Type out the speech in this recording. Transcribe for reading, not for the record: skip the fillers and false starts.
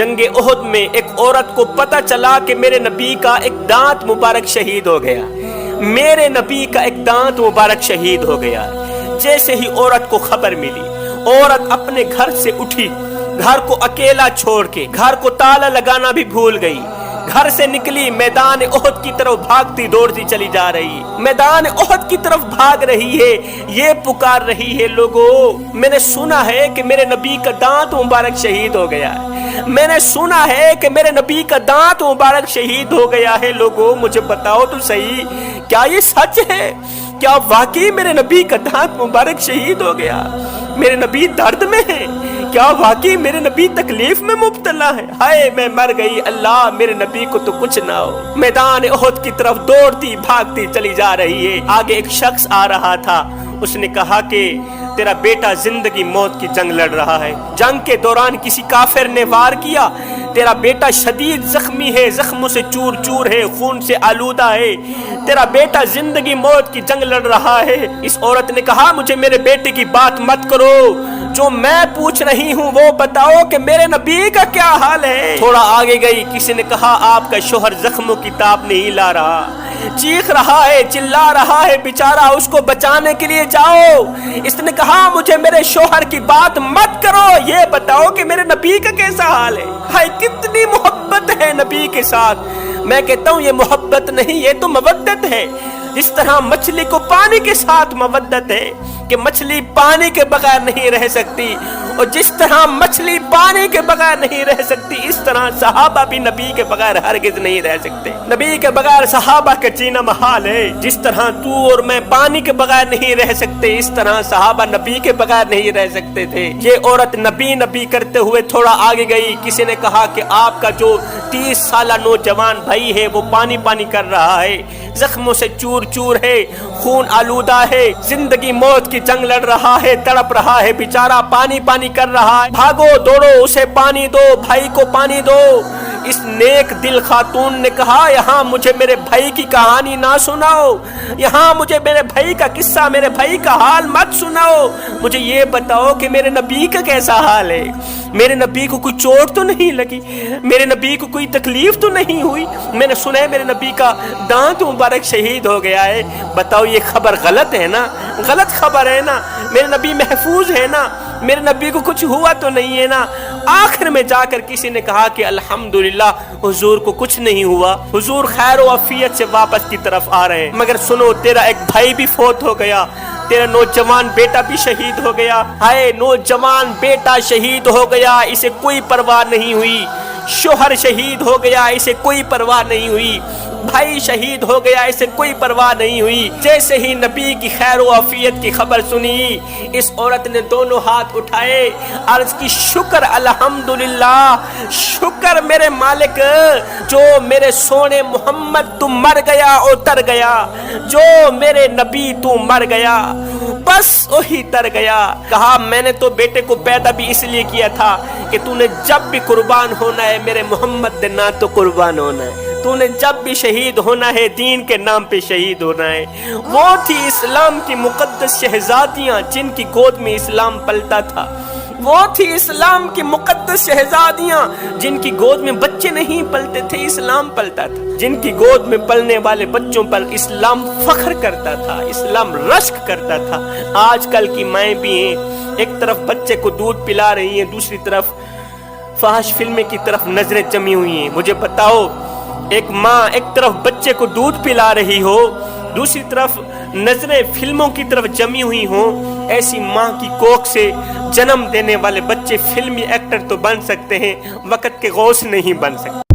جنگ احد میں ایک عورت کو پتہ چلا کہ میرے نبی کا ایک دانت مبارک شہید ہو گیا، میرے نبی کا ایک دانت مبارک شہید ہو گیا۔ جیسے ہی عورت کو خبر ملی، عورت اپنے گھر سے اٹھی، گھر کو اکیلا چھوڑ کے، گھر کو تالا لگانا بھی بھول گئی، گھر سے نکلی، میدان احد کی طرف بھاگتی دوڑتی چلی جا رہی، میدان احد کی طرف بھاگ رہی ہے، یہ پکار رہی ہے، لوگو میں نے سنا ہے کہ میرے نبی کا دانت مبارک شہید ہو گیا ہے، میں نے سنا ہے کہ میرے نبی کا دانت مبارک شہید ہو گیا ہے، لوگو مجھے بتاؤ تو صحیح، کیا یہ سچ ہے؟ کیا واقعی میرے نبی کا دانت مبارک شہید ہو گیا؟ میرے نبی درد میں ہیں؟ کیا واقعی میرے نبی تکلیف میں مبتلا ہے؟ ہائے میں مر گئی، اللہ میرے نبی کو تو کچھ نہ ہو۔ میدان احد کی طرف دوڑتی بھاگتی چلی جا رہی ہے، آگے ایک شخص آ رہا تھا، اس نے کہا کہ تیرا بیٹا زندگی موت کی جنگ لڑ رہا ہے، جنگ کے دوران کسی کافر نے وار کیا، تیرا بیٹا شدید زخمی ہے، زخموں سے چور چور ہے، خون سے آلودہ ہے، تیرا بیٹا زندگی موت کی جنگ لڑ رہا ہے۔ اس عورت نے کہا مجھے میرے بیٹے کی بات مت کرو، جو میں پوچھ رہی ہوں وہ بتاؤ کہ میرے نبی کا کیا حال ہے۔ تھوڑا آگے گئی، کسی نے کہا آپ کا شوہر زخموں کی تاب نہیں لا رہا، چیخ رہا ہے، چلا رہا ہے بیچارہ، اس کو بچانے کے لیے جاؤ۔ اس نے کہا مجھے میرے شوہر کی بات مت کرو، یہ بتاؤ کہ میرے نبی کا کیسا حال ہے۔ ہائے کتنی محبت ہے نبی کے ساتھ، میں کہتا ہوں یہ محبت نہیں، یہ تو مودت ہے۔ جس طرح مچھلی کو پانی کے ساتھ مودت ہے کہ مچھلی پانی کے بغیر نہیں رہ سکتی، اور جس طرح مچھلی پانی کے بغیر نہیں رہ سکتی، اس طرح صحابہ بھی نبی کے بغیر ہرگز نہیں رہ سکتے۔ نبی کے بغیر صحابہ کا جینا محال ہے، جس طرح تو اور میں پانی کے بغیر نہیں رہ سکتے، اس طرح صحابہ نبی کے بغیر نہیں رہ سکتے تھے۔ یہ عورت نبی نبی کرتے ہوئے تھوڑا آگے گئی، کسی نے کہا کہ آپ کا جو 30 سالہ نوجوان بھائی ہے وہ پانی پانی کر رہا ہے، زخموں سے چور چور ہے، خون آلودہ ہے، زندگی موت کی جنگ لڑ رہا ہے، تڑپ رہا ہے بیچارہ، پانی پانی کر رہا ہے، بھاگو دوڑو اسے پانی دو، بھائی کو پانی دو۔ اس نیک دل خاتون نے کہا یہاں مجھے میرے بھائی کی کہانی نہ سناؤ، یہاں مجھے میرے بھائی کا قصہ، میرے بھائی کا حال مت سناؤ، مجھے یہ بتاؤ کہ میرے نبی کا کیسا حال ہے، میرے نبی کو کوئی چوٹ تو نہیں لگی، میرے نبی کو کوئی تکلیف تو نہیں ہوئی، میں نے سنا ہے میرے نبی کا دانت مبارک شہید ہو گیا ہے، بتاؤ یہ خبر غلط ہے نا، غلط خبر ہے نا، میرے نبی محفوظ ہے نا، میرے نبی کو کچھ ہوا تو نہیں ہے نا۔ آخر میں جا کر کسی نے کہا کہ الحمدللہ حضور کو کچھ نہیں ہوا، حضور خیر و عافیت سے واپس کی طرف آ رہے ہیں، مگر سنو تیرا ایک بھائی بھی فوت ہو گیا، تیرا نوجوان بیٹا بھی شہید ہو گیا۔ ہائے نوجوان بیٹا شہید ہو گیا، اسے کوئی پرواہ نہیں ہوئی، شوہر شہید ہو گیا، اسے کوئی پرواہ نہیں ہوئی، بھائی شہید ہو گیا، اسے کوئی پرواہ نہیں ہوئی۔ جیسے ہی نبی کی خیر و عافیت کی خبر سنی، اس عورت نے دونوں ہاتھ اٹھائے، عرض کی شکر الحمدللہ، شکر میرے مالک، جو میرے سونے محمد تو مر گیا اتر گیا، جو میرے نبی تو مر گیا بس وہی تر گیا۔ کہا میں نے تو بیٹے کو پیدا بھی اس لیے کیا تھا کہ تو نے جب بھی قربان ہونا ہے میرے محمد دے نام تو قربان ہونا ہے، تو نے جب بھی شہید ہونا ہے دین کے نام پہ شہید ہونا ہے۔ وہ تھی اسلام کی مقدس شہزادیاں جن کی گود میں اسلام پلتا تھا، وہ تھی اسلام کی مقدس شہزادیاں جن کی گود میں بچے نہیں پلتے تھے، اسلام پلتا تھا، جن کی گود میں پلنے والے بچوں پر اسلام فخر کرتا تھا، اسلام رشک کرتا تھا۔ آج کل کی مائیں بھی ہیں، ایک طرف بچے کو دودھ پلا رہی ہیں، دوسری طرف فحش فلمیں کی طرف نظریں جمی ہوئی ہیں۔ مجھے بتاؤ ایک ماں ایک طرف بچے کو دودھ پلا رہی ہو، دوسری طرف نظریں فلموں کی طرف جمی ہوئی ہوں، ایسی ماں کی کوکھ سے جنم دینے والے بچے فلمی ایکٹر تو بن سکتے ہیں، وقت کے غوث نہیں بن سکتے۔